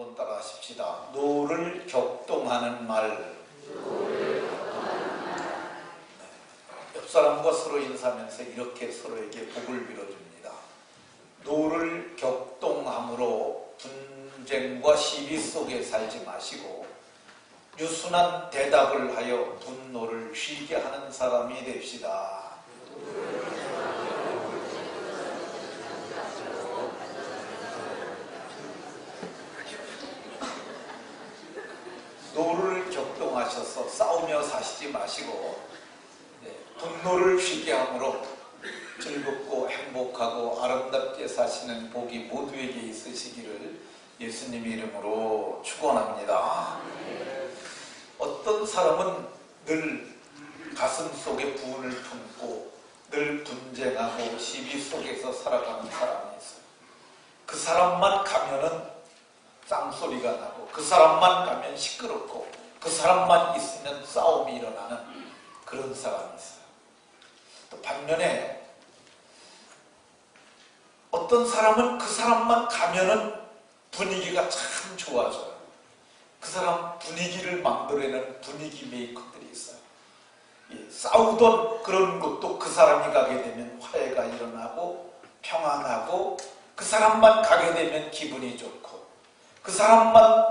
한번 따라 하십시다. 노를 격동하는 말. 옆 사람과 서로 인사하면서 이렇게 서로에게 복을 빌어줍니다. 노를 격동함으로 분쟁과 시비 속에 살지 마시고 유순한 대답을 하여 분노를 쉬게 하는 사람이 됩시다. 노를 격동하셔서 싸우며 사시지 마시고 분노를 쉬게 함으로 즐겁고 행복하고 아름답게 사시는 복이 모두에게 있으시기를 예수님 이름으로 축원합니다. 어떤 사람은 늘 가슴 속에 부은을 품고 늘 분쟁하고 시비 속에서 살아가는 사람이 있어요. 그 사람만 가면은 쌍소리가 나고 그 사람만 가면 시끄럽고 그 사람만 있으면 싸움이 일어나는 그런 사람이 있어요. 또 반면에 어떤 사람은 그 사람만 가면은 분위기가 참 좋아져요. 그 사람 분위기를 만들어내는 분위기 메이커들이 있어요. 싸우던 그런 것도 그 사람이 가게 되면 화해가 일어나고 평안하고 그 사람만 가게 되면 기분이 좋고 그 사람만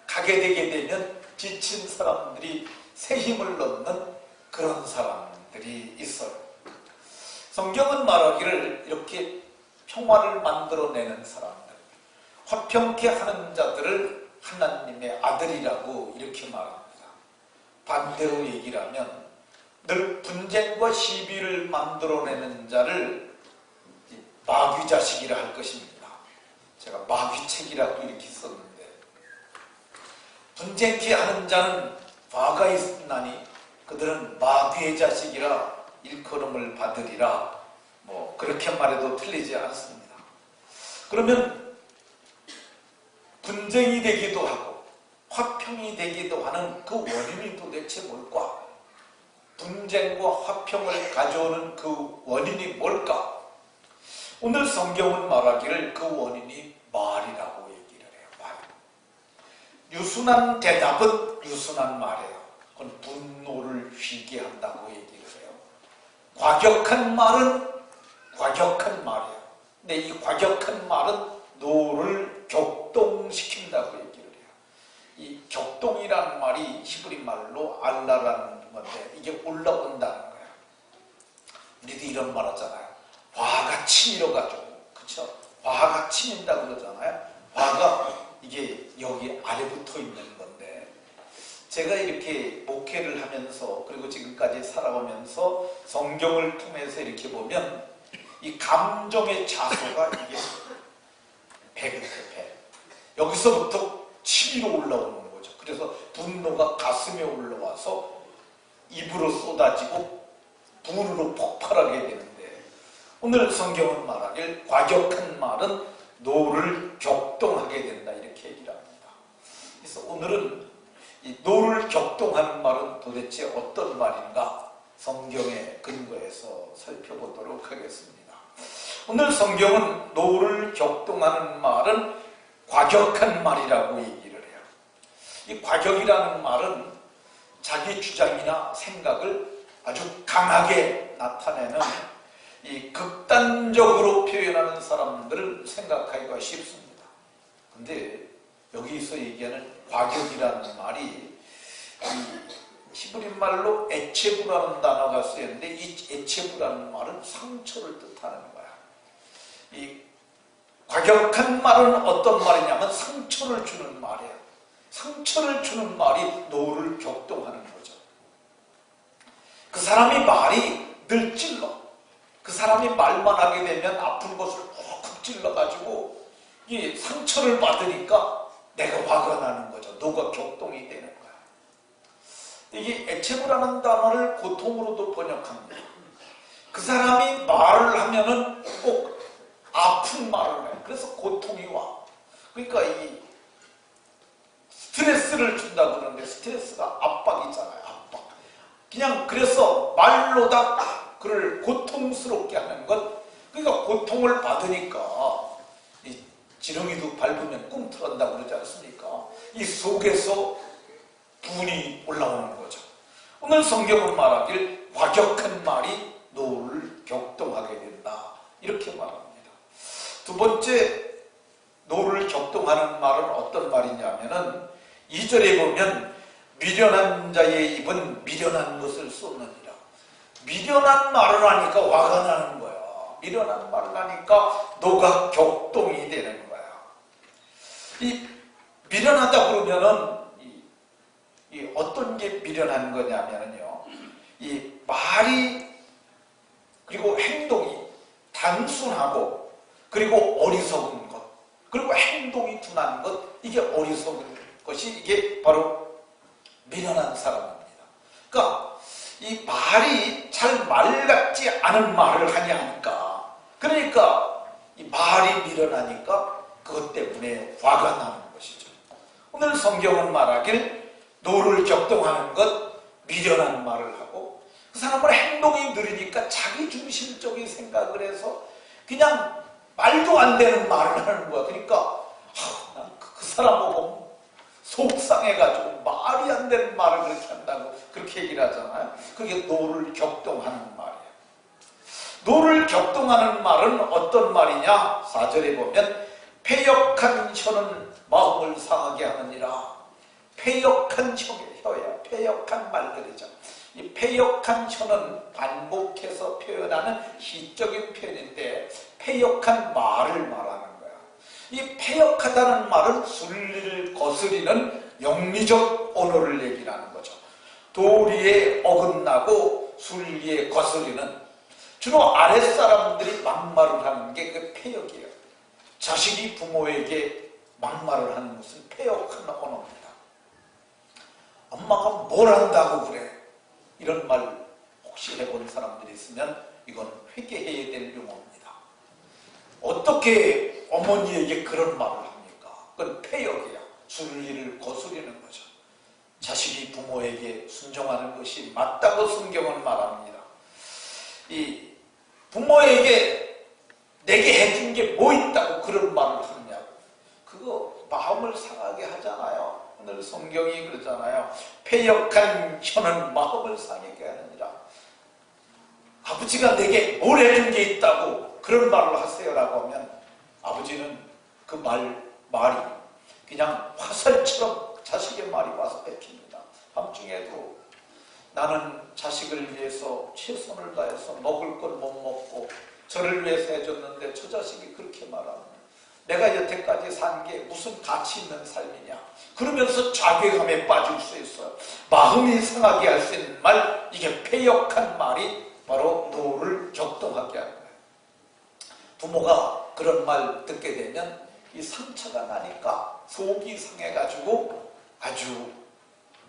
가게 되게 되면 지친 사람들이 새 힘을 넣는 그런 사람들이 있어요. 성경은 말하기를 이렇게 평화를 만들어내는 사람들, 화평케 하는 자들을 하나님의 아들이라고 이렇게 말합니다. 반대로 얘기를 하면 늘 분쟁과 시비를 만들어내는 자를 마귀 자식이라 할 것입니다. 제가 마귀책이라고 이렇게 썼는데, 분쟁케 하는 자는 화가 있나니 그들은 마귀의 자식이라 일컬음을 받으리라. 그렇게 말해도 틀리지 않습니다. 그러면 분쟁이 되기도 하고 화평이 되기도 하는 그 원인이 도대체 뭘까? 분쟁과 화평을 가져오는 그 원인이 뭘까? 오늘 성경은 말하기를 그 원인이 말이라고 얘기를 해요. 말. 유순한 대답은 유순한 말이에요. 그건 분노를 쉬게 한다고 얘기를 해요. 과격한 말은 과격한 말이에요. 근데 이 과격한 말은 노를 격동시킨다고 얘기를 해요. 이 격동이라는 말이 히브리 말로 알라라는 건데 이게 올라온다는 거예요. 우리도 이런 말 하잖아요. 화가 치밀어가지고, 그쵸? 화가 치민다고 그러잖아요. 화가 이게 여기 아래 붙어 있는 건데, 제가 이렇게 목회를 하면서 그리고 지금까지 살아오면서 성경을 통해서 이렇게 보면 이 감정의 자소가 이게 배거든요. 배. 여기서부터 치밀어 올라오는 거죠. 그래서 분노가 가슴에 올라와서 입으로 쏟아지고 분으로 폭발하게 되는데, 오늘 성경은 말하길 과격한 말은 노를 격동하게 된다 이렇게 얘기를 합니다. 그래서 오늘은 이 노를 격동하는 말은 도대체 어떤 말인가 성경에 근거해서 살펴보도록 하겠습니다. 오늘 성경은 노를 격동하는 말은 과격한 말이라고 얘기를 해요. 이 과격이라는 말은 자기 주장이나 생각을 아주 강하게 나타내는 이 극단적으로 표현하는 사람들을 생각하기가 쉽습니다. 근데 여기서 얘기하는 과격이라는 말이 이 히브리 말로 에체부라는 단어가 쓰였는데 이 에체부라는 말은 상처를 뜻하는 거야. 이 과격한 말은 어떤 말이냐면 상처를 주는 말이에요. 상처를 주는 말이 노를 격동하는 거죠. 그 사람이 말이 늘 찔러. 그 사람이 말만 하게 되면 아픈 것을 콕콕 찔러가지고 이 상처를 받으니까 내가 화가 나는 거죠. 노가 격동이 되는 거야. 이게 에체부라는 단어를 고통으로도 번역합니다. 그 사람이 말을 하면은 꼭 아픈 말을 해. 그래서 고통이 와. 그러니까 이 스트레스를 준다고 그러는데 스트레스가 압박이잖아요. 압박. 그냥 그래서 말로 다 그를 고통스럽게 하는 것. 그러니까 고통을 받으니까 이 지렁이도 밟으면 꿈틀한다고 그러지 않습니까? 이 속에서 분이 올라오는 거죠. 오늘 성경은 말하길 과격한 말이 노를 격동하게 된다, 이렇게 말합니다. 두 번째, 노를 격동하는 말은 어떤 말이냐면은 2절에 보면 미련한 자의 입은 미련한 것을 쏟느니라. 미련한 말을 하니까 화가 나는 거야. 미련한 말을 하니까 노가 격동이 되는 거야. 이 미련하다 그러면은 이 어떤 게 미련한 거냐면요, 이 말이 그리고 행동이 단순하고 그리고 어리석은 것, 그리고 행동이 둔한 것, 이게 어리석은 것이 이게 바로 미련한 사람입니다. 그러니까 이 말이 잘 말 같지 않은 말을 하냐니까, 그러니까 이 말이 미련하니까 그것 때문에 화가 나는 것이죠. 오늘 성경은 말하길 노를 격동하는 것, 미련한 말을 하고, 그 사람은 행동이 느리니까 자기 중심적인 생각을 해서 그냥 말도 안 되는 말을 하는 거야. 그러니까 난 그 사람 보고 속상해가지고 말이 안 되는 말을 그렇게 한다고 그렇게 얘기를 하잖아요. 그게 노를 격동하는 말이에요. 노를 격동하는 말은 어떤 말이냐? 4절에 보면 패역한 혀는 마음을 상하게 하느니라. 패역한 혀야, 패역한 말들이죠. 이 패역한 혀는 반복해서 표현하는 시적인 표현인데 패역한 말을 말하는 거야. 이 패역하다는 말은 순리를 거스리는 영리적 언어를 얘기하는 거죠. 도리에 어긋나고 순리에 거스리는, 주로 아랫사람들이 막말을 하는 게 그 패역이에요. 자식이 부모에게 막말을 하는 것은 패역한 언어입니다. 엄마가 뭘 한다고 그래? 이런 말 혹시 해본 사람들이 있으면 이건 회개해야 될 용어입니다. 어떻게 어머니에게 그런 말을 합니까? 그건 패역이야. 순리를 거스리는 거죠. 자식이 부모에게 순종하는 것이 맞다고 성경은 말합니다. 이 부모에게 내게 해준 게 뭐 있다고 그런 말을 하느냐고. 그거 마음을 상하게 하잖아요. 오늘 성경이 그러잖아요. 패역한 혀는 마음을 상하게 하느니라. 아버지가 내게 뭘 해준 게 있다고 그런 말을 하세요라고 하면 아버지는 그 말이 그냥 화살처럼 자식의 말이 와서 뺏깁니다. 밤중에도 나는 자식을 위해서 최선을 다해서 먹을 걸 못 먹고 저를 위해서 해줬는데 저 자식이 그렇게 말하면 내가 여태까지 산 게 무슨 가치 있는 삶이냐, 그러면서 자괴감에 빠질 수 있어요. 마음이 상하게 할 수 있는 말, 이게 패역한 말이 바로 노를 격동하게 하는 거예요. 부모가 그런 말 듣게 되면 이 상처가 나니까 속이 상해가지고 아주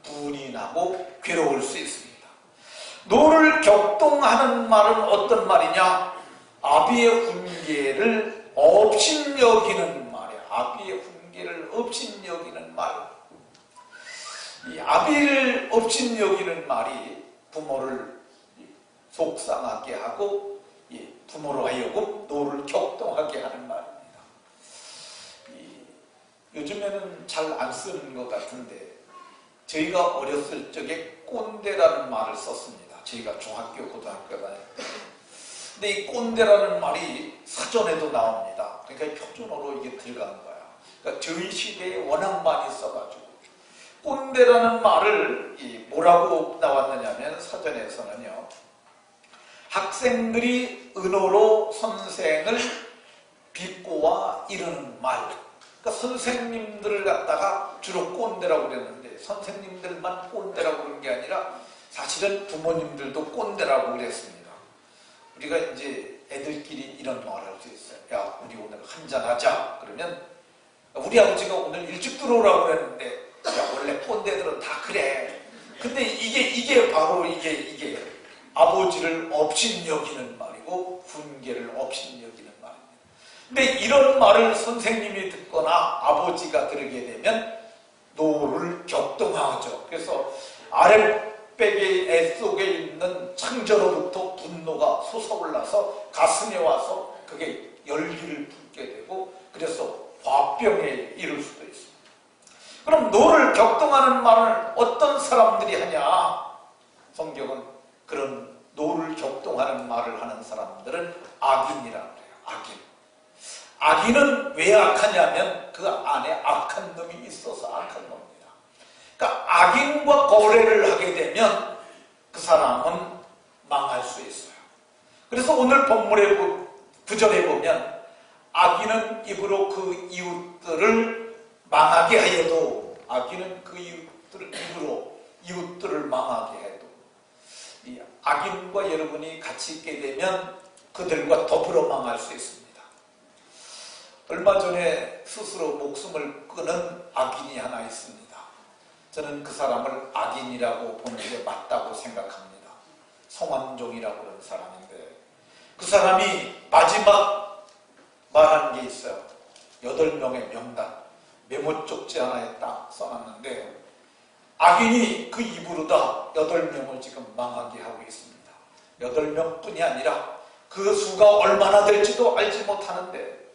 분이 나고 괴로울 수 있습니다. 노를 격동하는 말은 어떤 말이냐? 아비의 훈계를 업신여기는 말이야. 아비의 훈계를 업신여기는 말. 이 아비를 업신여기는 말이 부모를 속상하게 하고 부모로 하여금 노를 격동하게 하는 말입니다. 요즘에는 잘 안 쓰는 것 같은데 저희가 어렸을 적에 꼰대라는 말을 썼습니다. 저희가 중학교, 고등학교 다닐 때. 근데 이 꼰대라는 말이 사전에도 나옵니다. 그러니까 표준어로 이게 들어간 거야. 그러니까 저희 시대에 워낙 많이 써가지고 꼰대라는 말을 뭐라고 나왔느냐면 사전에서는요, 학생들이 은어로 선생을 비꼬아 이르는 말. 그러니까 선생님들을 갖다가 주로 꼰대라고 그랬는데 선생님들만 꼰대라고 그런 게 아니라 사실은 부모님들도 꼰대라고 그랬습니다. 우리가 이제 애들끼리 이런 말을 할 수 있어요. 야, 우리 오늘 한잔하자. 그러면 우리 아버지가 오늘 일찍 들어오라고 그랬는데 야, 원래 꼰대들은 다 그래. 근데 이게 바로 이게 아버지를 업신여기는 말이고 훈계를 업신여기는 말입니다. 근데 이런 말을 선생님이 듣거나 아버지가 들으게 되면 노를 격동하죠. 그래서 아랫배의 애 속에 있는 창자로부터 분노가 솟아올라서 가슴에 와서 그게 열기를 붓게 되고 그래서 화병에 이를 수도 있습니다. 그럼 노를 격동하는 말을 어떤 사람들이 하냐? 성경은 그런 노를 격동하는 말을 하는 사람들은 악인이라고 해요. 악인. 악인은 왜 악하냐면 그 안에 악한 놈이 있어서 악한 놈입니다. 그러니까 악인과 거래를 하게 되면 그 사람은 망할 수 있어요. 그래서 오늘 본문의 9절에 보면 악인은 입으로 그 이웃들을 망하게 하여도, 악인은 그 이웃들을 입으로 이웃들을 망하게 해도, 이 악인과 여러분이 같이 있게 되면 그들과 더불어 망할 수 있습니다. 얼마 전에 스스로 목숨을 끊은 악인이 하나 있습니다. 저는 그 사람을 악인이라고 보는 게 맞다고 생각합니다. 성완종이라고 하는 사람인데, 그 사람이 마지막 말한 게 있어요. 8명의 명단, 메모 쪽지 하나에 딱 써놨는데, 악인이 그 입으로 다 8명을 지금 망하게 하고 있습니다. 8명 뿐이 아니라 그 수가 얼마나 될지도 알지 못하는데,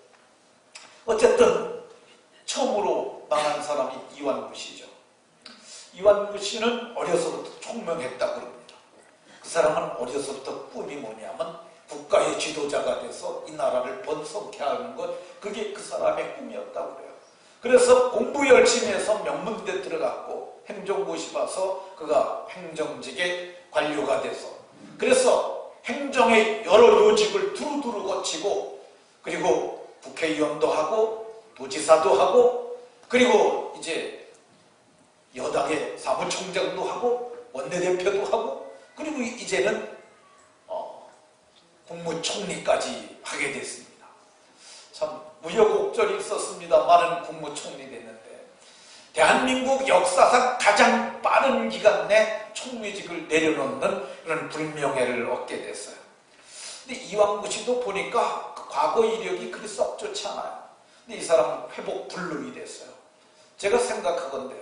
어쨌든 처음으로 망한 사람이 이완구 씨죠. 이완구 씨는 어려서부터 총명했다고 그럽니다. 그 사람은 어려서부터 꿈이 뭐냐면 국가의 지도자가 돼서 이 나라를 번성케 하는 것, 그게 그 사람의 꿈이었다고 그래요. 그래서 공부 열심히 해서 명문대 들어갔고 행정고시 봐서 그가 행정직의 관료가 돼서, 그래서 행정의 여러 요직을 두루두루 거치고, 그리고 국회의원도 하고 도지사도 하고, 그리고 이제 여당의 사무총장도 하고 원내대표도 하고, 그리고 이제는 국무총리까지 하게 됐습니다. 참 우여곡절이 있었습니다만은 국무총리 됐는데, 대한민국 역사상 가장 빠른 기간 내 총리직을 내려놓는 그런 불명예를 얻게 됐어요. 근데 이완구 씨도 보니까 그 과거 이력이 그리 썩 좋지 않아요. 근데 이 사람은 회복 불능이 됐어요. 제가 생각하건대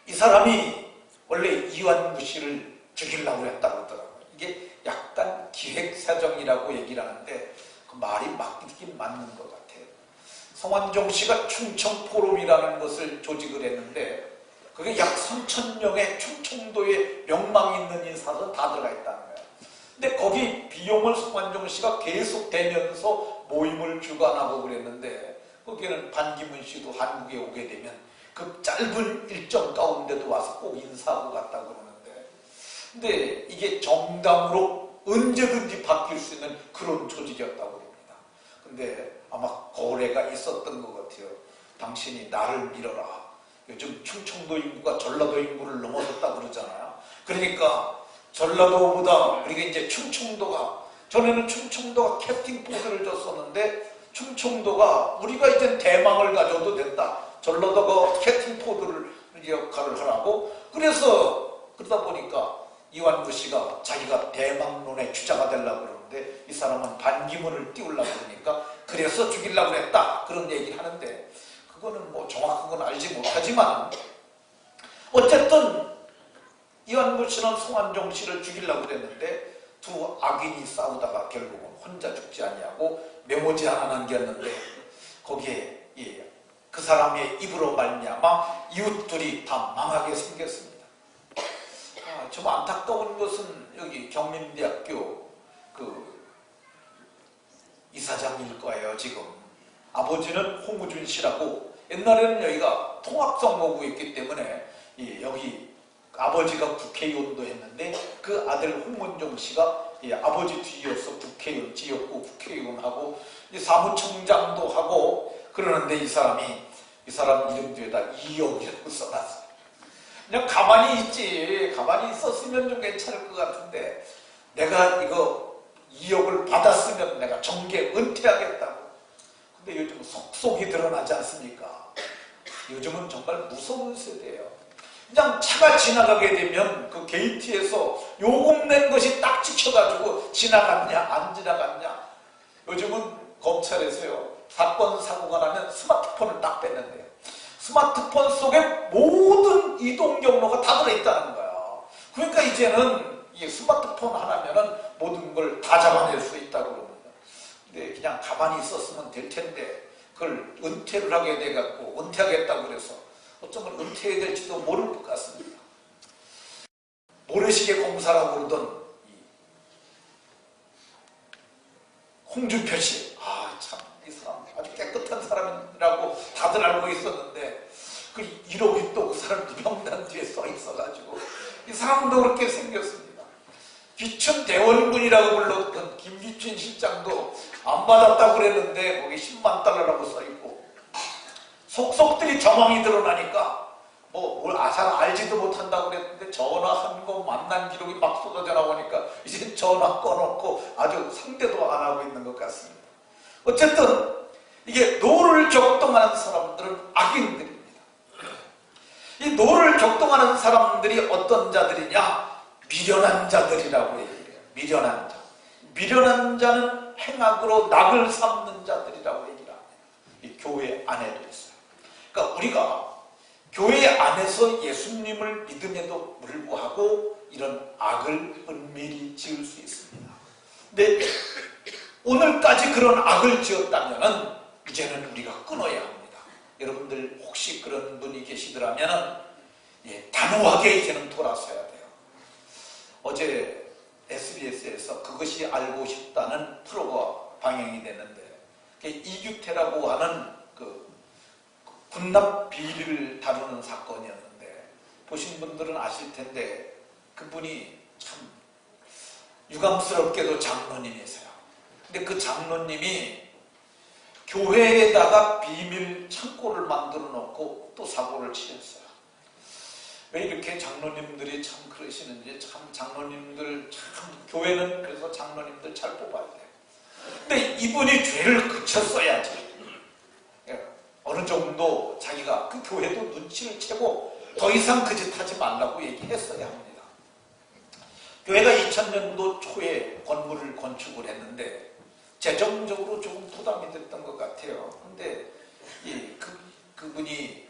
이 사람이 원래 이완구 씨를 죽이려고 했다고 하더라고요. 이게 약간 기획사정이라고 얘기를 하는데 그 말이 맞긴 맞는 것 같아요. 성완종 씨가 충청포럼이라는 것을 조직을 했는데 그게 약 3,000명의 충청도에 명망 있는 인사가 다 들어가 있다는 거예요. 근데 거기 비용을 성완종 씨가 계속 대면서 모임을 주관하고 그랬는데, 거기에는 반기문 씨도 한국에 오게 되면 그 짧은 일정 가운데도 와서 꼭 인사하고 갔다고 그러는데, 근데 이게 정당으로 언제든지 바뀔 수 있는 그런 조직이었다고 합니다. 근데 아마 거래가 있었던 것 같아요. 당신이 나를 밀어라. 요즘 충청도 인구가 전라도 인구를 넘어섰다고 그러잖아요. 그러니까 전라도보다 우리가 이제 충청도가, 전에는 충청도가 캐스팅 포드를 줬었는데 충청도가 우리가 이제 대망을 가져도 된다. 전라도가 캐스팅 포드를 역할을 하라고. 그래서 그러다 보니까 이완구 씨가 자기가 대망론의 주자가 되려고 그러는데 이 사람은 반기문을 띄우려고 그러니까 그래서 죽이려고 했다. 그런 얘기를 하는데 그거는 뭐 정확한 건 알지 못하지만, 어쨌든 이완구 씨는 성완종 씨를 죽이려고 그랬는데 두 악인이 싸우다가 결국은 혼자 죽지 아니하고 메모지 하나 남겼는데 거기에 그 사람의 입으로 말미암아 이웃들이 다 망하게 생겼습니다. 좀 안타까운 것은 여기 경민대학교 그 이사장일 거예요. 지금 아버지는 홍우준 씨라고, 옛날에는 여기가 통합선거구였기 때문에 여기 아버지가 국회의원도 했는데 그 아들 홍문종 씨가 아버지 뒤이어서 국회의원, 지역구 국회의원하고 사무총장도 하고 그러는데, 이 사람 이름 뒤에다 이역이라고 써놨어요. 그냥 가만히 있지, 가만히 있었으면 좀 괜찮을 것 같은데, 내가 이거 이역을 받았으면 내가 정계 은퇴하겠다고. 근데 요즘 속속이 드러나지 않습니까? 요즘은 정말 무서운 세대예요. 그냥 차가 지나가게 되면 그 게이트에서 요금 낸 것이 딱 찍혀가지고 지나갔냐 안 지나갔냐. 요즘은 검찰에서요, 사건 사고가 나면 스마트폰을 딱 뺐는데요, 스마트폰 속에 모든 이동 경로가 다 들어있다는 거야. 그러니까 이제는 이 스마트폰 하나면은 모든 걸 다 잡아낼 수 있다고 그럽니다. 근데 그냥 가만히 있었으면 될 텐데 그걸 은퇴를 하게 돼갖고 은퇴하겠다고 그래서 어쩌면 은퇴해야 될지도 모를 것 같습니다. 모래시계 공사라고 그러던 홍준표 씨, 참 이 사람 아주 깨끗한 사람이라고 다들 알고 있었는데 그 1억이 또 그 사람 명단 뒤에 써 있어가지고 이 사람도 그렇게 생겼습니다. 귀춘 대원군이라고 불렀던 김기춘 실장도 안 받았다고 그랬는데 거기 10만 달러라고 써 있고, 속속들이 정황이 드러나니까 뭘 잘 알지도 못한다고 그랬는데 전화한 거 만난 기록이 막 쏟아져 나오니까 이제 전화 꺼놓고 아주 상대도 안 하고 있는 것 같습니다. 어쨌든 이게 노를 격동하는 사람들은 악인들입니다. 이 노를 격동하는 사람들이 어떤 자들이냐? 미련한 자들이라고 얘기해요. 미련한 자. 미련한 자는 행악으로 낙을 삼는 자들이라고 얘기를 합니다. 이 교회 안에도 있어요. 그러니까 우리가 교회 안에서 예수님을 믿음에도 불구하고 이런 악을 은밀히 지을 수 있습니다. 근데 오늘까지 그런 악을 지었다면 이제는 우리가 끊어야 합니다. 여러분들 혹시 그런 분이 계시더라면 단호하게 이제는 돌아서야 돼요. 어제 SBS에서 그것이 알고 싶다는 프로가 방영이 됐는데, 이규태라고 하는 군납 비리를 다루는 사건이었는데, 보신 분들은 아실 텐데 그분이 참 유감스럽게도 장로님이세요. 근데 그 장로님이 교회에다가 비밀 창고를 만들어 놓고 또 사고를 치셨어요. 왜 이렇게 장로님들이 참 그러시는지, 참 장로님들 참 교회는 그래서 장로님들 잘 뽑아야 돼요. 근데 이분이 죄를 그쳤어야지. 어느 정도 자기가 그 교회도 눈치를 채고 더 이상 그 짓 하지 말라고 얘기했어야 합니다. 교회가 2000년도 초에 건물을 건축을 했는데 재정적으로 조금 부담이 됐던 것 같아요. 근데 그분이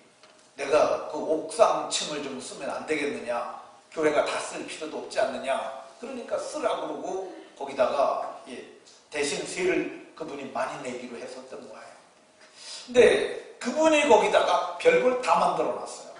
내가 그 옥상층을 좀 쓰면 안 되겠느냐, 교회가 다 쓸 필요도 없지 않느냐, 그러니까 쓰라고 그러고 거기다가 대신 세를 그분이 많이 내기로 했었던 거예요. 근데 그분이 거기다가 별걸 다 만들어 놨어요.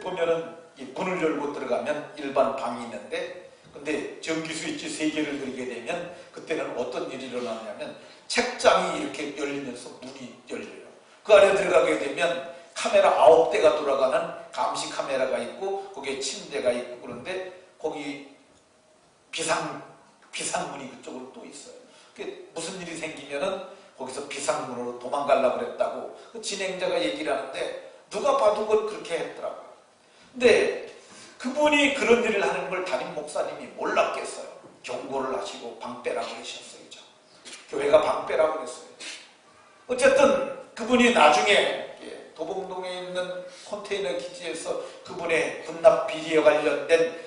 보면은 문을 열고 들어가면 일반 방이 있는데, 근데 전기 스위치 3개를 들게 되면 그때는 어떤 일이 일어나냐면 책장이 이렇게 열리면서 문이 열려요. 그 안에 들어가게 되면 카메라 9대가 돌아가는 감시 카메라가 있고 거기에 침대가 있고, 그런데 거기 비상문이 그쪽으로 또 있어요. 무슨 일이 생기면은 거기서 비상문으로 도망가려고 그랬다고 그 진행자가 얘기를 하는데, 누가 봐도 그걸 그렇게 했더라고요. 근데 그분이 그런 일을 하는 걸 담임 목사님이 몰랐겠어요. 경고를 하시고 방빼라고 하셨어요. 교회가 방빼라고 그랬어요. 어쨌든 그분이 나중에 도봉동에 있는 컨테이너 기지에서 그분의 군납 비리에 관련된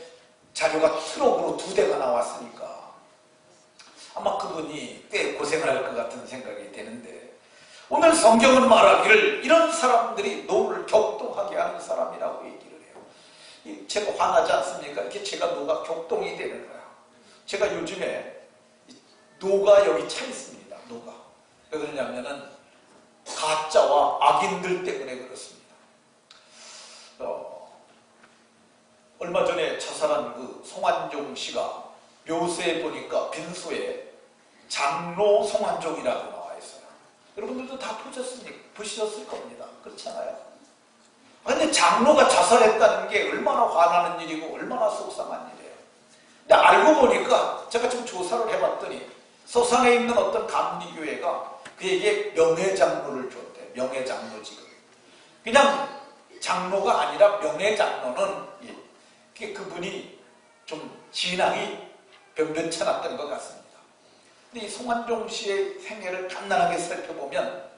자료가 트럭으로 2대가 나왔으니까 아마 그분이 꽤 고생할 것 같은 생각이 되는데, 오늘 성경은 말하기를 이런 사람들이 노를 격동하게 하는 사람이라고 얘기를 해요. 제가 화나지 않습니까? 이렇게 제가 노가 격동이 되는 거야. 제가 요즘에 노가 여기 차 있습니다. 노가. 왜 그러냐면은 가짜와 악인들 때문에 그렇습니다. 얼마 전에 자살한 그 송환종 씨가 묘소에 보니까 빈소에 장로 송환종이라고 나와 있어요. 여러분들도 다 보셨을 겁니다. 그렇잖아요. 근데 장로가 자살했다는 게 얼마나 화나는 일이고 얼마나 속상한 일이에요. 근데 알고 보니까 제가 좀 조사를 해봤더니 서산에 있는 어떤 감리교회가 그에게 명예장로를 줬대. 명예장로직을. 그냥 장로가 아니라 명예장로는 그분이 좀 신앙이 변변찮았던 것 같습니다. 근데 이 송환종 씨의 생애를 간단하게 살펴보면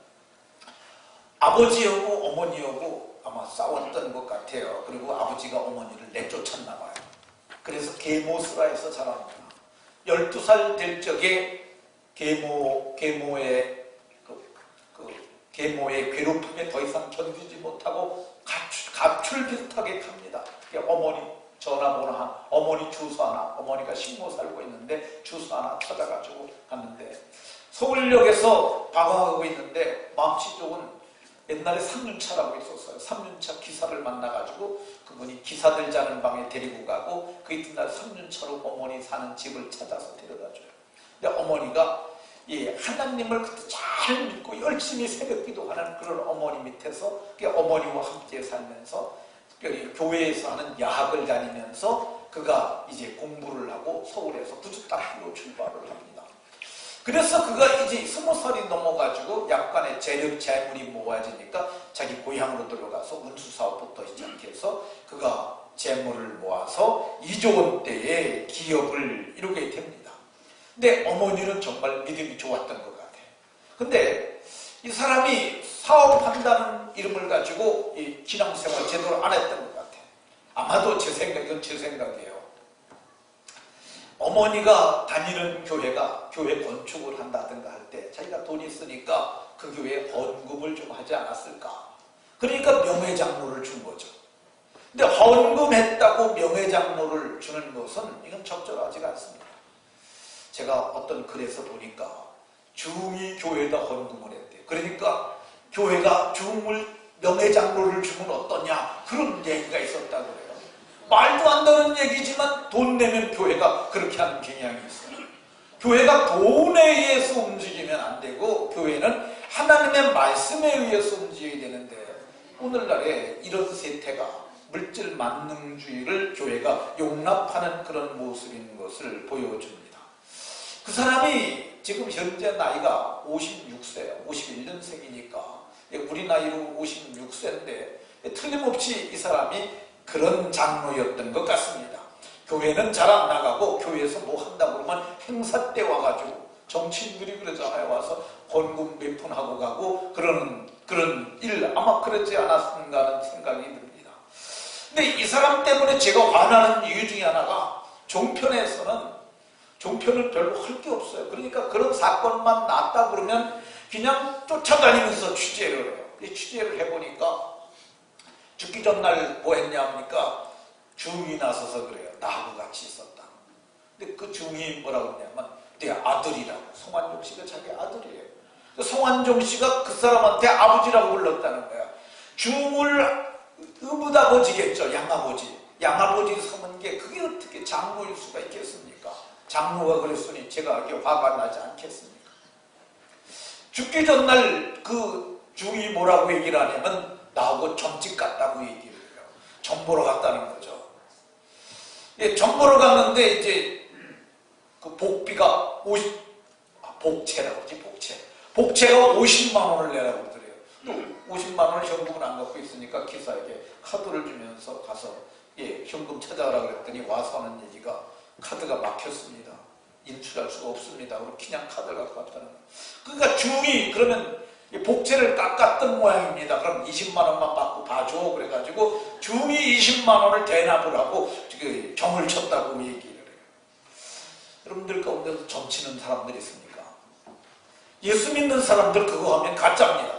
아버지하고 어머니하고 아마 싸웠던 것 같아요. 그리고 아버지가 어머니를 내쫓았나 봐요. 그래서 계모수라에서 자랍니다. 12살 될 적에 계모의 괴롭힘에 더 이상 견디지 못하고 가출 비슷하게 갑니다. 어머니 전화번호 어머니 주소 하나, 어머니가 신고 살고 있는데 주소 하나 찾아가지고 갔는데 서울역에서 방황하고 있는데 마음씨 좋은 옛날에 3륜차라고 있었어요. 3륜차 기사를 만나가지고 그분이 기사들 자는 방에 데리고 가고 그 이튿날 3륜차로 어머니 사는 집을 찾아서 데려다줘요. 근데 어머니가 하나님을 그때 잘 믿고 열심히 새벽 기도하는 그런 어머니 밑에서 어머니와 함께 살면서 교회에서 하는 야학을 다니면서 그가 이제 공부를 하고 서울에서 구주학교로 출발을 합니다. 그래서 그가 이제 20살이 넘어가지고 약간의 재물이 모아지니까 자기 고향으로 들어가서 운수사업부터 시작해서 그가 재물을 모아서 2조 원대의 기업을 이루게 됩니다. 근데 어머니는 정말 믿음이 좋았던 것 같아요. 근데 이 사람이 사업한다는 이름을 가지고 이 신앙생활 제대로 안 했던 것 같아요. 아마도 이건 제 생각이에요. 어머니가 다니는 교회가 교회 건축을 한다든가 할 때 자기가 돈이 있으니까 그 교회에 헌금을 좀 하지 않았을까. 그러니까 명예장로를 준 거죠. 근데 헌금했다고 명예장로를 주는 것은 이건 적절하지가 않습니다. 제가 어떤 글에서 보니까 중이 교회에다 헌금을 했대요. 그러니까 교회가 중을 명예장로를 주면 어떠냐 그런 얘기가 있었다고 그래요. 말도 안 되는 얘기지만 돈 내면 교회가 그렇게 하는 경향이 있어요. 교회가 돈에 의해서 움직이면 안 되고 교회는 하나님의 말씀에 의해서 움직여야 되는데 오늘날에 이런 세태가 물질 만능주의를 교회가 용납하는 그런 모습인 것을 보여줍니다. 그 사람이 지금 현재 나이가 56세예요. 51년생이니까 우리 나이로 56세인데 틀림없이 이 사람이 그런 장로였던 것 같습니다. 교회는 잘 안 나가고 교회에서 뭐 한다고 그러면 행사 때 와가지고 정치인들이 그러잖아요. 와서 헌금 몇 푼 하고 가고 그런 일 아마 그렇지 않았는가 하는 생각이 듭니다. 근데 이 사람 때문에 제가 화나는 이유 중에 하나가 종편은 별로 할 게 없어요. 그러니까 그런 사건만 났다 그러면 그냥 쫓아다니면서 취재를 해요. 취재를 해보니까 죽기 전날 뭐 했냐니까 중이 나서서 그래요. 나하고 같이 있었다. 근데 그 중이 뭐라고 그러냐면 내 아들이라고. 송환종 씨가 자기 아들이에요. 송환종 씨가 그 사람한테 아버지라고 불렀다는 거야. 중을 의붓아버지겠죠. 양아버지. 양아버지 섬은 게 그게 어떻게 장로일 수가 있겠습니까? 장로가 그랬으니 제가 이렇게 화가 나지 않겠습니까? 죽기 전날 그 중이 뭐라고 얘기를 하냐면 나하고 점집 갔다고 얘기를 해요. 점 보러 갔다는 거죠. 점 보러 갔는데 이제 그 복비가 복채라고 하지, 복채. 복채가 50만 원을 내라고 그러더래요. 또 50만 원을 현금을 안 갖고 있으니까 기사에게 카드를 주면서 가서 현금 찾아가라 그랬더니 와서 하는 얘기가 카드가 막혔습니다. 인출할 수가 없습니다. 그냥 카드를 갖고 왔다는 거예요. 그러니까 중이 그러면 복채를 깎았던 모양입니다. 그럼 20만 원만 받고 봐줘. 그래가지고 중이 20만 원을 대납을 하고 정을 쳤다고 얘기를 해요. 여러분들 가운데서 점 치는 사람들이 있습니까? 예수 믿는 사람들 그거 하면 가짜입니다.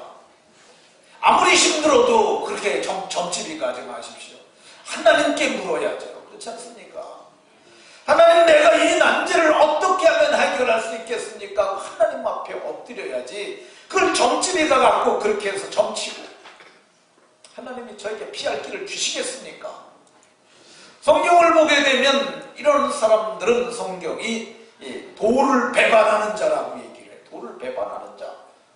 아무리 힘들어도 그렇게 점집이 가지 마십시오. 하나님께 물어야죠. 그렇지 않습니까? 하나님, 내가 이 난제를 어떻게 하면 해결할 수 있겠습니까? 하나님 앞에 엎드려야지. 그걸 점집에 가갖고 그렇게 해서 점치고 하나님이 저에게 피할 길을 주시겠습니까? 성경을 보게 되면 이런 사람들은 성경이 도를 배반하는 자라고 얘기를 해요. 도를 배반하는 자.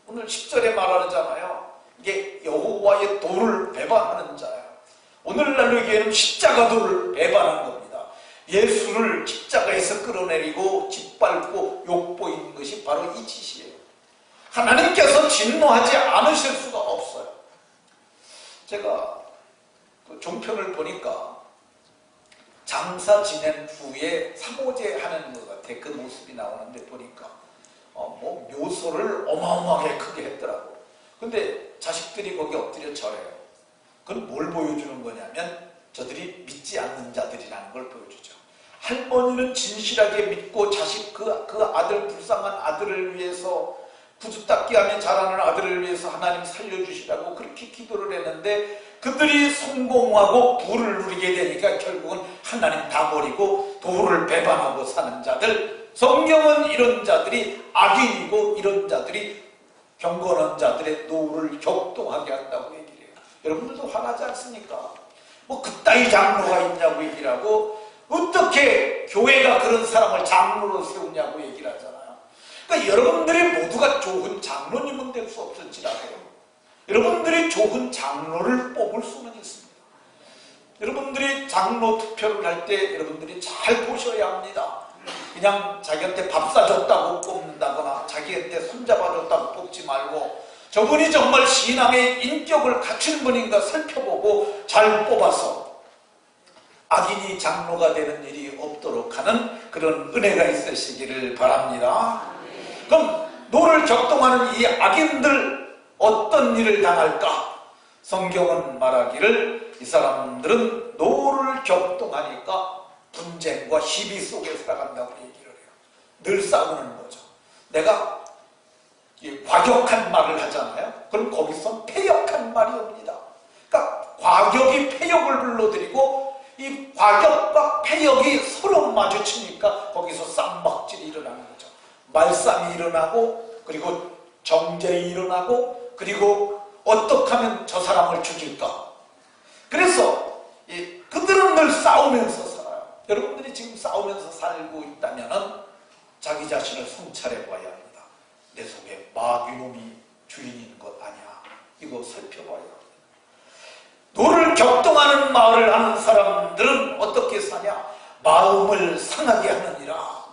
오늘 10절에 말하잖아요. 이게 여호와의 도를 배반하는 자예요. 오늘날 얘기에는 십자가도를 배반한 겁니다. 예수를 십자가에서 끌어내리고 짓밟고 욕보이는 것이 바로 이 짓이에요. 하나님께서 진노하지 않으실 수가 없어요. 제가 그 종편을 보니까 장사 지낸 후에 사모제 하는 것 같아. 그 모습이 나오는데 보니까 뭐 묘소를 어마어마하게 크게 했더라고. 근데 자식들이 거기 엎드려 절해요. 그건 뭘 보여주는 거냐면 저들이 믿지 않는 자들이라는 걸 보여주죠. 할머니는 진실하게 믿고 자식 그 아들, 불쌍한 아들을 위해서 구두 닦기 하면 자라는 아들을 위해서 하나님 살려주시라고 그렇게 기도를 했는데 그들이 성공하고 부를 누리게 되니까 결국은 하나님 다 버리고 도를 배반하고 사는 자들. 성경은 이런 자들이 악인이고 이런 자들이 경건한 자들의 노를 격동하게 한다고 얘기를 해요. 여러분들도 화나지 않습니까? 뭐 그따위 장로가 있냐고 얘기를 하고 어떻게 교회가 그런 사람을 장로로 세우냐고 얘기를 하잖아요. 그러니까 여러분들이 모두가 좋은 장로님은 될 수 없을지라도요, 여러분들이 좋은 장로를 뽑을 수는 있습니다. 여러분들이 장로 투표를 할 때 여러분들이 잘 보셔야 합니다. 그냥 자기한테 밥 사줬다고 뽑는다거나 자기한테 손잡아줬다고 뽑지 말고 저분이 정말 신앙의 인격을 갖춘 분인가 살펴보고 잘 뽑아서 악인이 장로가 되는 일이 없도록 하는 그런 은혜가 있으시기를 바랍니다. 그럼 노를 격동하는 이 악인들 어떤 일을 당할까? 성경은 말하기를 이 사람들은 노를 격동하니까 분쟁과 시비 속에 살아간다고 얘기를 해요. 늘 싸우는 거죠. 내가 과격한 말을 하잖아요. 그럼 거기서 패역한 말이 옵니다. 그러니까 과격이 패역을 불러들이고 이 과격과 패역이 서로 마주치니까 거기서 쌈박질이 일어나는 거죠. 말싸움이 일어나고 그리고 정쟁이 일어나고 그리고 어떻게 하면 저 사람을 죽일까? 그래서 그들은 늘 싸우면서 살아요. 여러분들이 지금 싸우면서 살고 있다면 자기 자신을 성찰해 봐야 합니다. 내 속에 마귀놈이 주인인 것 아니야. 이거 살펴봐야 합니다. 노를 격동하는 말을 하는 사람들은 어떻게 사냐? 마음을 상하게 하느니라.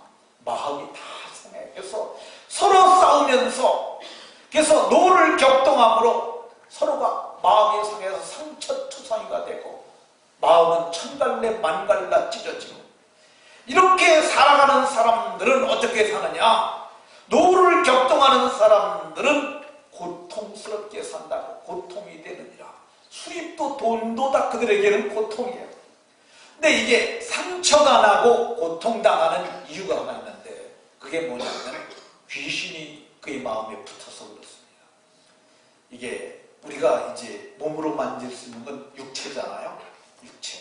마음이 다 상해. 그래서 서로 싸우면서 그래서 노를 격동함으로 서로가 마음이 상해서 상처투성이가 되고 마음은 천갈래 만갈라 찢어지고 이렇게 살아가는 사람들은 어떻게 사느냐? 노를 격동하는 사람들은 고통스럽게 산다고 고통이 되느니라. 수입도 돈도 다 그들에게는 고통이에요. 근데 이게 상처가 나고 고통당하는 이유가 하나 있는데 그게 뭐냐면 귀신이 그의 마음에 붙어서 그렇습니다. 이게 우리가 이제 몸으로 만질 수 있는 건 육체잖아요. 육체.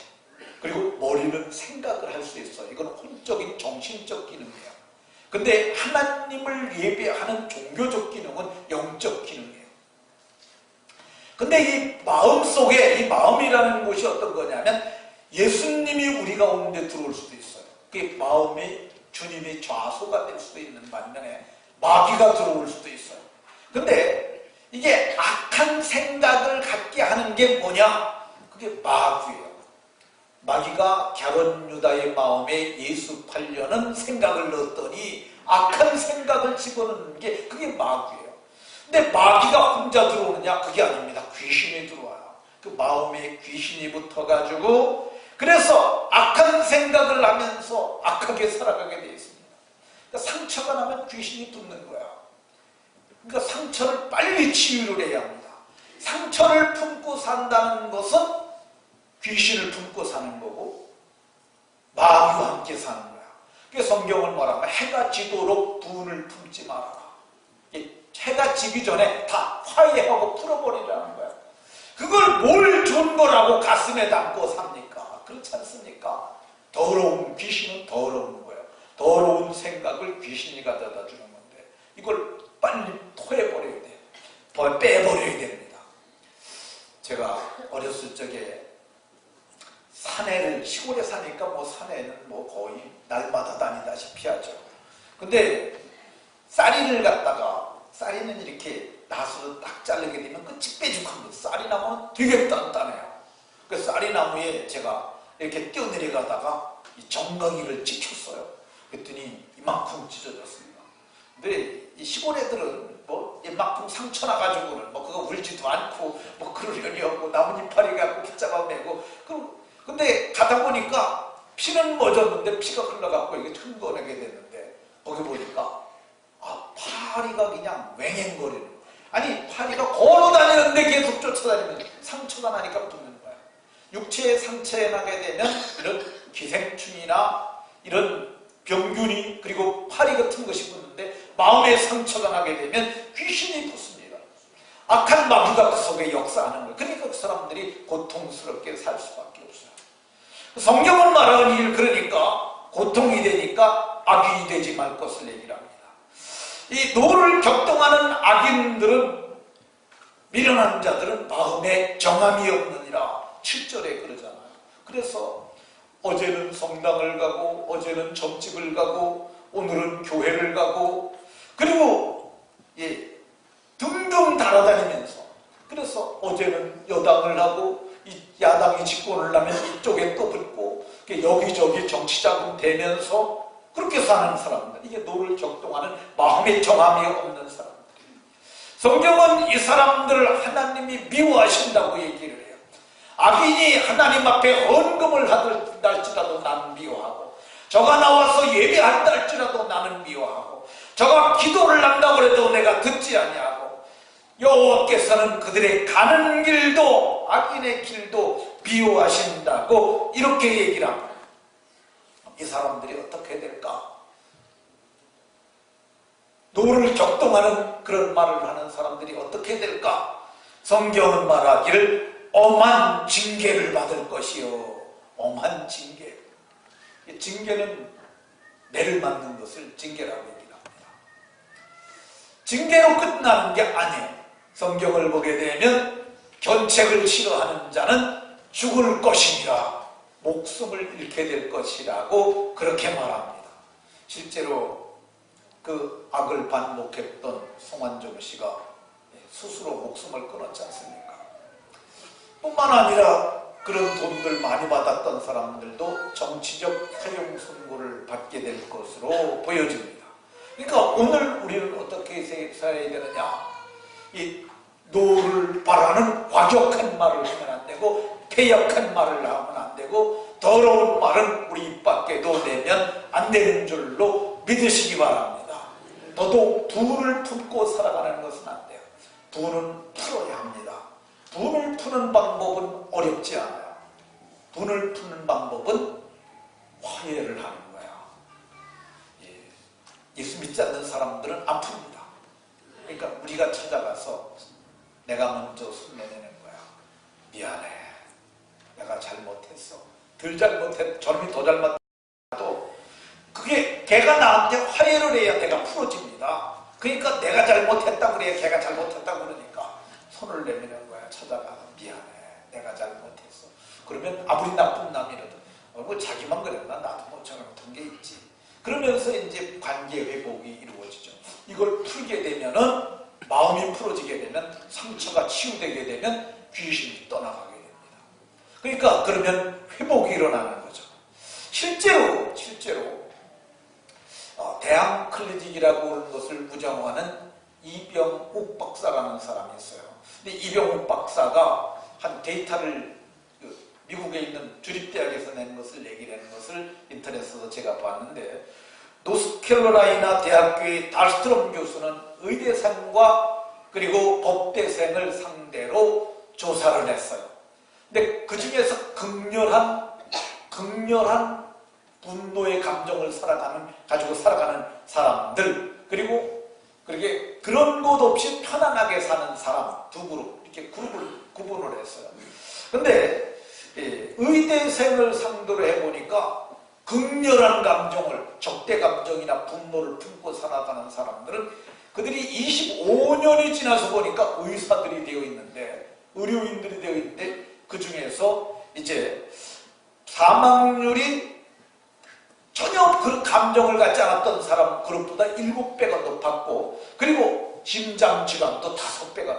그리고 머리는 생각을 할 수 있어요. 이건 혼적인 정신적 기능이에요. 근데 하나님을 예배하는 종교적 기능은 영적 기능이에요. 근데 이 마음 속에 이 마음이라는 것이 어떤 거냐면 예수님이 우리 가운데 들어올 수도 있어요. 그게 마음이 주님이 좌소가 될 수도 있는 반면에 마귀가 들어올 수도 있어요. 근데 이게 악한 생각을 갖게 하는 게 뭐냐? 그게 마귀예요. 마귀가 갸론 유다의 마음에 예수 팔려는 생각을 넣었더니 악한 생각을 집어넣는 게 그게 마귀예요. 근데 마귀가 혼자 들어오느냐? 그게 아닙니다. 귀신이 들어와요. 그 마음에 귀신이 붙어가지고 그래서 악한 생각을 하면서 악하게 살아가게 되어 있습니다. 그러니까 상처가 나면 귀신이 붙는 거야. 그러니까 상처를 빨리 치유를 해야 합니다. 상처를 품고 산다는 것은 귀신을 품고 사는 거고 마귀와 함께 사는 거야. 그래서 성경은 뭐라고? 해가 지도록 분을 품지 말아라. 해가 지기 전에 다 화해하고 풀어버리라는 거야. 그걸 뭘 준 거라고 가슴에 담고 삽니까? 그렇지 않습니까? 더러운 귀신은 더러운 거예요. 더러운 생각을 귀신이 가져다 주는 건데 이걸 빨리 토해버려야 돼요. 빼버려야 됩니다. 제가 어렸을 적에 산에를 시골에 사니까 뭐 산에는 뭐 거의 날마다 다니다시피 하죠. 근데 쌀이를 갖다가 쌀이는 이렇게 나수로 딱 자르게 되면 끝이 빼죽합니다. 쌀이 나무는 되게 단단해요. 그 쌀이 나무에 제가 이렇게 뛰어내려가다가 이 정강이를 찍혔어요. 그랬더니 이만큼 찢어졌습니다. 근데 이 시골 애들은 뭐 이만큼 상처 나가지고는 뭐 그거 울지도 않고 뭐 그러려니 하고 나뭇잎파리 갖고 붙잡아 매고 근데 가다 보니까 피는 멎었는데 피가 흘러가고 이게 흥건하게 됐는데 거기 보니까 파리가 그냥 왱왱거리는 아니 파리가 걸어다니는데 계속 쫓아다니면 상처가 나니까 붙는 거야. 육체에 상처에 나게 되면 이런 기생충이나 이런 병균이 그리고 파리 같은 것이 붙는데 마음에 상처가 나게 되면 귀신이 붙습니다. 악한 마귀가 그 속에 역사하는 거예요. 그러니까 그 사람들이 고통스럽게 살 수밖에 없어요. 성경은 말하는 일 그러니까 고통이 되니까 악인이 되지 말 것을 얘기를 합니다. 이 노를 격동하는 악인들은, 미련한 자들은 마음에 정함이 없느니라 7절에 그러잖아요. 그래서 어제는 성당을 가고, 어제는 점집을 가고, 오늘은 교회를 가고, 그리고 등등 달아다니면서, 그래서 어제는 여당을 하고, 야당이 집권을 하면 이쪽에 또 붙고, 여기저기 정치자금 되면서 그렇게 사는 사람들, 이게 노를 격동하는 마음의 정함이 없는 사람들이에요. 성경은 이 사람들을 하나님이 미워하신다고 얘기를 해요. 악인이 하나님 앞에 헌금을 할지라도 나는 미워하고, 저가 나와서 예배한다 할지라도 나는 미워하고, 저가 기도를 한다고 해도 내가 듣지 아니하고, 여호와께서는 그들의 가는 길도, 악인의 길도 미워하신다고 이렇게 얘기를 합니다. 이 사람들이 어떻게 될까? 노를 격동하는 그런 말을 하는 사람들이 어떻게 될까? 성경은 말하기를 엄한 징계를 받을 것이요. 엄한 징계. 징계는 매를 맞는 것을 징계라고 얘기합니다. 징계로 끝나는 게 아니에요. 성경을 보게 되면 견책을 싫어하는 자는 죽을 것이니라, 목숨을 잃게 될 것이라고 그렇게 말합니다. 실제로 그 악을 반복했던 송환종 씨가 스스로 목숨을 끊었지 않습니까? 뿐만 아니라 그런 돈들 많이 받았던 사람들도 정치적 사용 선고를 받게 될 것으로 보여집니다. 그러니까 오늘 우리는 어떻게 살아야 되느냐? 이 노를 바라는 과격한 말을 하면 안 되고, 패역한 말을 하면 안 되고, 더러운 말은 우리 입 밖에도 내면 안 되는 줄로 믿으시기 바랍니다. 더더욱 분을 품고 살아가는 것은 안 돼요. 분은 풀어야 합니다. 분을 푸는 방법은 어렵지 않아요. 분을 푸는 방법은 화해를 하는 거야. 예수 믿지 않는 사람들은 안 풉니다. 그러니까 우리가 찾아가서 내가 먼저 손 내내는 거야. 미안해. 내가 잘못했어. 덜 잘못했, 저놈이 더 잘못해도 그게 걔가 나한테 화해를 해야 내가 풀어집니다. 그러니까 내가 잘못했다고 그래야 걔가 잘못했다고 그러니까 손을 내미는 거야. 찾아가. 미안해. 내가 잘못했어. 그러면 아무리 나쁜 남이라도 뭐 자기만 그랬나? 나도 뭐 잘못한 게 있지. 그러면서 이제 관계 회복이 이루어지죠. 이걸 풀게 되면은, 마음이 풀어지게 되면, 상처가 치유되게 되면 귀신이 떠나가게 됩니다. 그러니까 그러면 회복이 일어나는 거죠. 실제로 대항 클리닉이라고 하는 것을 운영하는 이병옥 박사라는 사람이 있어요. 근데 이병옥 박사가 한 데이터를 미국에 있는 주립대학에서 낸 것을 얘기를 하는 것을 인터넷에서 제가 봤는데, 노스캐롤라이나 대학교의 달스트롬 교수는 의대생과 그리고 법대생을 상대로 조사를 했어요. 근데 그 중에서 극렬한 분노의 감정을 가지고 살아가는 사람들, 그리고 그렇게 그런 것 없이 편안하게 사는 사람 두 그룹, 이렇게 그룹을 구분을 했어요. 근데 의대생을 상대로 해보니까 극렬한 감정을, 적대 감정이나 분노를 품고 살아가는 사람들은 그들이 25년이 지나서 보니까 의사들이 되어 있는데, 의료인들이 되어 있는데, 그 중에서 이제 사망률이 전혀 그런 감정을 갖지 않았던 사람 그룹보다 7배가 높았고, 그리고 심장질환도 5배가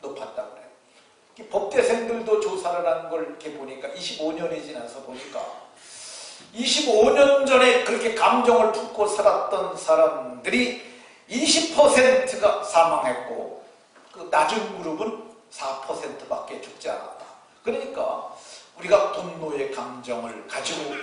높았다고 그래요. 법대생들도 조사를 한 걸 이렇게 보니까 25년이 지나서 보니까 25년 전에 그렇게 감정을 품고 살았던 사람들이 20%가 사망했고, 그 낮은 그룹은 4%밖에 죽지 않았다. 그러니까 우리가 분노의 감정을 가지고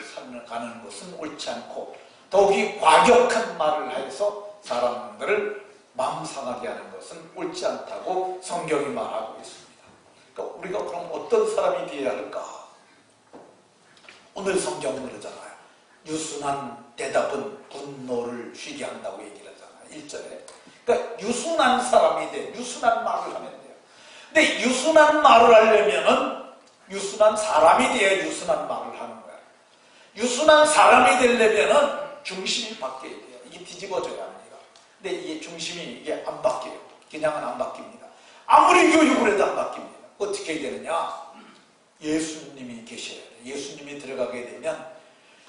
가는 것은 옳지 않고, 더욱이 과격한 말을 해서 사람들을 마음 상하게 하는 것은 옳지 않다고 성경이 말하고 있습니다. 그러니까 우리가 그럼 어떤 사람이 되어야 할까? 오늘 성경은 그러잖아요. 유순한 대답은 분노를 쉬게 한다고 얘기를 하잖아요. 1절에. 그러니까 유순한 사람이 돼. 유순한 말을 하면 돼요. 근데 유순한 말을 하려면은 유순한 사람이 돼야 유순한 말을 하는 거야. 유순한 사람이 되려면은 중심이 바뀌어야 돼요. 이게 뒤집어져야 합니다. 근데 이게 중심이 이게 안 바뀌어요. 그냥은 안 바뀝니다. 아무리 교육을 해도 안 바뀝니다. 어떻게 해야 되느냐? 예수님이 계셔야 돼요. 예수님이 들어가게 되면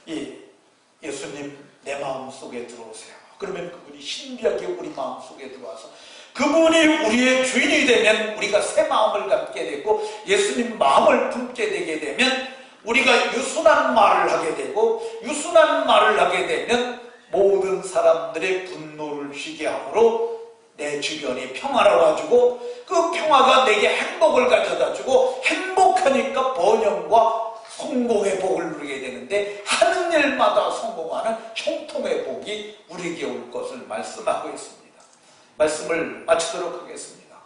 이 예수님 내 마음 속에 들어오세요. 그러면 그분이 신비하게 우리 마음 속에 들어와서 그분이 우리의 주인이 되면 우리가 새 마음을 갖게 되고 예수님 마음을 품게 되게 되면 우리가 유순한 말을 하게 되고 유순한 말을 하게 되면 모든 사람들의 분노를 쉬게 함으로 내 주변이 평화로워지고 그 평화가 내게 행복을 가져다주고 행복하니까 번영과 성공의 복을 누리게 되는데 하는 일마다 성공하는 형통의 복이 우리에게 올 것을 말씀하고 있습니다. 말씀을 마치도록 하겠습니다.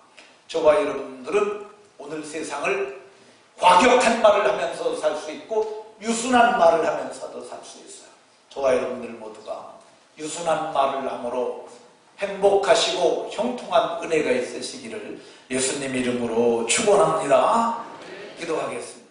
저와 여러분들은 오늘 세상을 과격한 말을 하면서 살 수 있고 유순한 말을 하면서도 살 수 있어요. 저와 여러분들 모두가 유순한 말을 함으로 행복하시고 형통한 은혜가 있으시기를 예수님 이름으로 축원합니다. 기도하겠습니다.